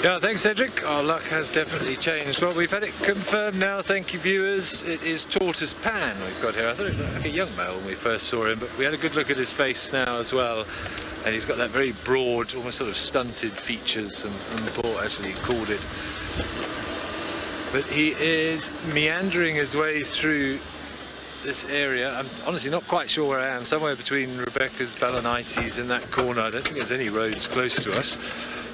Yeah, thanks Cedric. Our luck has definitely changed. Well, we've had it confirmed now, thank you viewers. It is Tortoise Pan we've got here. I thought it looked like a young male when we first saw him, but we had a good look at his face now as well. And he's got that very broad, almost sort of stunted features, and Paul actually called it. But he is meandering his way through this area. I'm honestly not quite sure where I am, somewhere between Rebecca's Balanites in that corner. I don't think there's any roads close to us.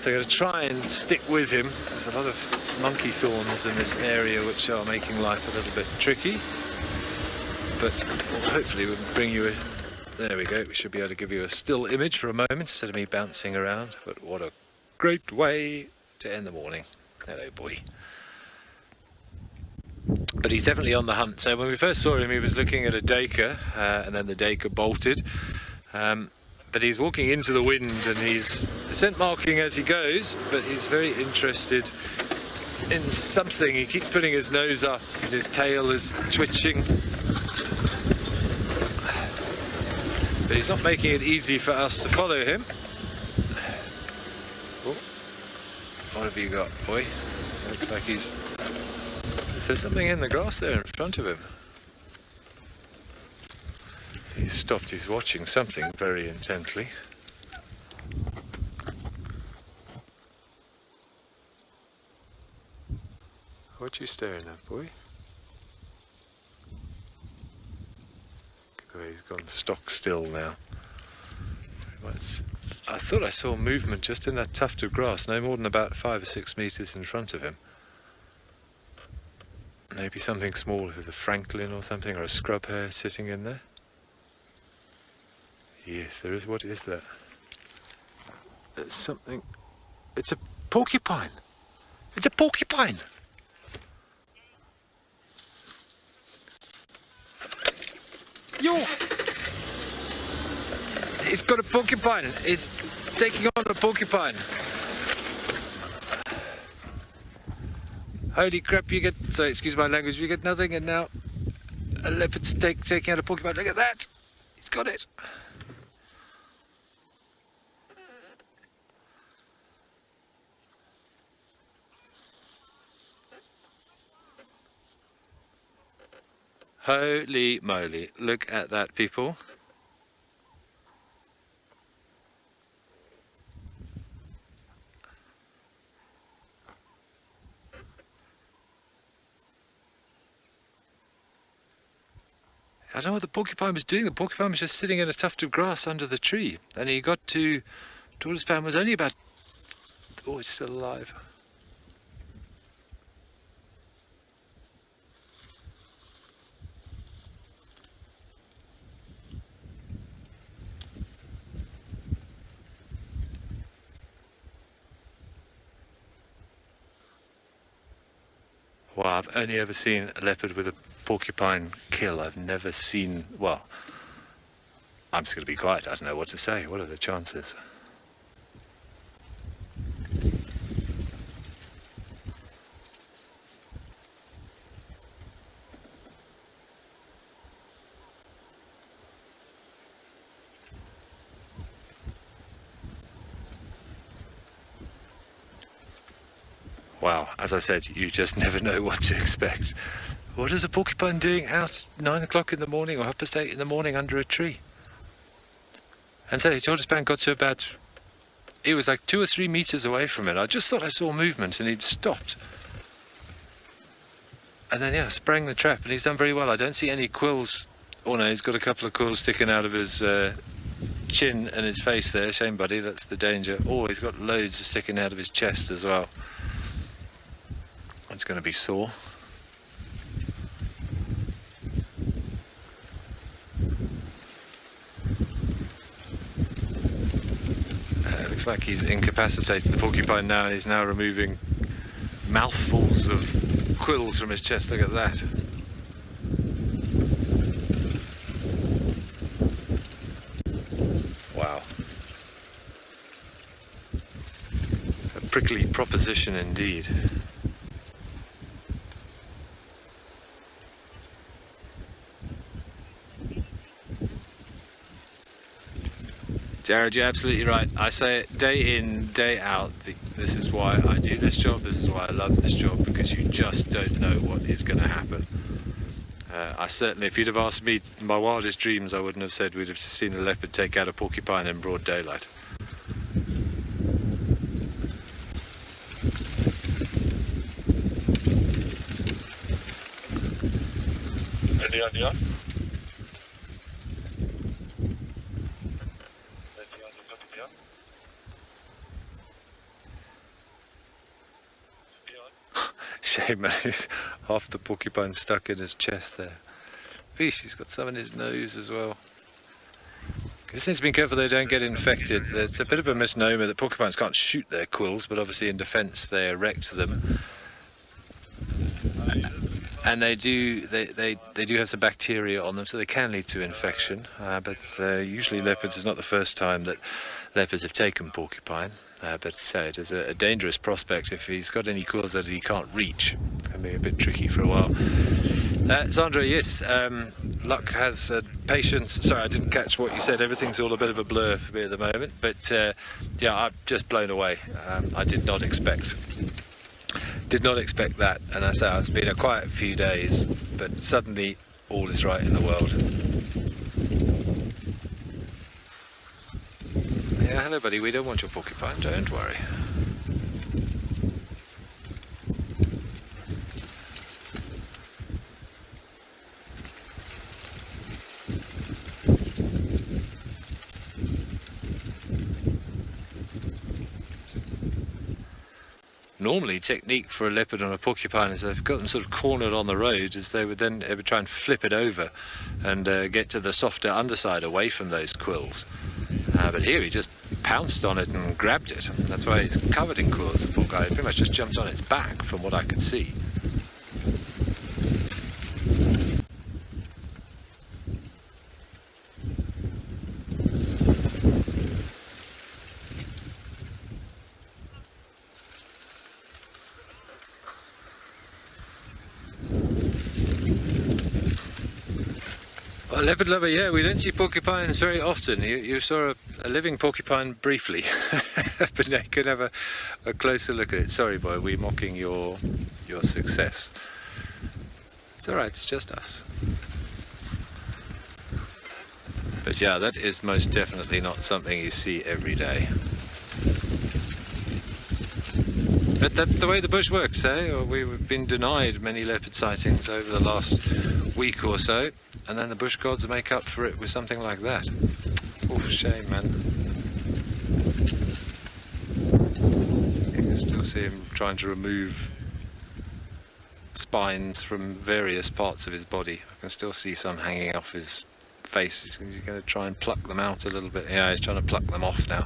So I'm going to try and stick with him. There's a lot of monkey thorns in this area which are making life a little bit tricky. But hopefully we'll bring you a... There we go. We should be able to give you a still image for a moment instead of me bouncing around. But what a great way to end the morning. Hello, boy. But he's definitely on the hunt. So when we first saw him, he was looking at a daker, and then the daker bolted. But he's walking into the wind and he's scent marking as he goes, but he's very interested in something. He keeps putting his nose up and his tail is twitching. But he's not making it easy for us to follow him. Oh, what have you got, boy? Looks like he's... Is there something in the grass there in front of him? He's stopped, he's watching something very intently. What you staring at, boy? Look at the way he's gone stock still now. I thought I saw movement just in that tuft of grass, no more than about 5 or 6 meters in front of him. Maybe something small, if there's a francolin or something, or a scrub hare sitting in there. Yes, there is. What is that? There's something. It's a porcupine. It's a porcupine. Yo! It's got a porcupine. It's taking on a porcupine. Holy crap, you get, sorry, excuse my language, you get nothing, and now a leopard's taking out a porcupine. Look at that! He's got it! Holy moly, look at that, people. I don't know what the porcupine was doing. The porcupine was just sitting in a tuft of grass under the tree. And he got to... Tortoise Pan was only about... Oh, it's still alive. Well, I've only ever seen a leopard with a porcupine kill. I've never seen, well, I'm just going to be quiet. I don't know what to say. What are the chances? Wow, as I said, you just never know what to expect. What is a porcupine doing out 9 o'clock in the morning or 8:30 in the morning under a tree? And so Tortoise Pan got to about, it was like 2 or 3 meters away from it. I just thought I saw movement and he'd stopped. And then, yeah, sprang the trap, and he's done very well. I don't see any quills. Oh no, he's got a couple of quills sticking out of his chin and his face there. Shame, buddy, that's the danger. Oh, he's got loads sticking out of his chest as well. It's going to be sore. Looks like he's incapacitated the porcupine now, and he's now removing mouthfuls of quills from his chest. Look at that. Wow. A prickly proposition indeed. Jared, you're absolutely right. I say it day in, day out. This is why I do this job. This is why I love this job, because you just don't know what is going to happen. I certainly, if you'd have asked me my wildest dreams, I wouldn't have said we'd have seen a leopard take out a porcupine in broad daylight. Any idea? Shame, man. He's half the porcupine stuck in his chest there. Eesh, he's got some in his nose as well. Just needs to be careful they don't get infected. There's a bit of a misnomer that porcupines can't shoot their quills, but obviously in defence they erect them. And they do have some bacteria on them, so they can lead to infection. But usually leopards is not the first time that leopards have taken porcupine. But it is a dangerous prospect if he's got any quills that he can't reach. It can be a bit tricky for a while. Sandra, yes, luck has patience. Sorry, I didn't catch what you said. Everything's all a bit of a blur for me at the moment. But yeah, I'm just blown away. I did not expect that. And I say it's been a quiet few days, but suddenly all is right in the world. Yeah, hello buddy, we don't want your porcupine, don't worry. Normally, technique for a leopard on a porcupine is they've got them sort of cornered on the road, as they would then try and flip it over and get to the softer underside away from those quills. But here he just pounced on it and grabbed it. That's why he's covered in quills, the poor guy. He pretty much just jumped on its back from what I could see. Well, leopard lover, yeah, we don't see porcupines very often. You saw a living porcupine briefly, but now you could have a closer look at it. Sorry, boy, we're mocking your success. It's all right, it's just us. But yeah, that is most definitely not something you see every day. But that's the way the bush works, eh? We've been denied many leopard sightings over the last week or so, and then the bush gods make up for it with something like that. Oh, shame, man. You can still see him trying to remove spines from various parts of his body. I can still see some hanging off his face. He's going to try and pluck them out a little bit. Yeah, he's trying to pluck them off now.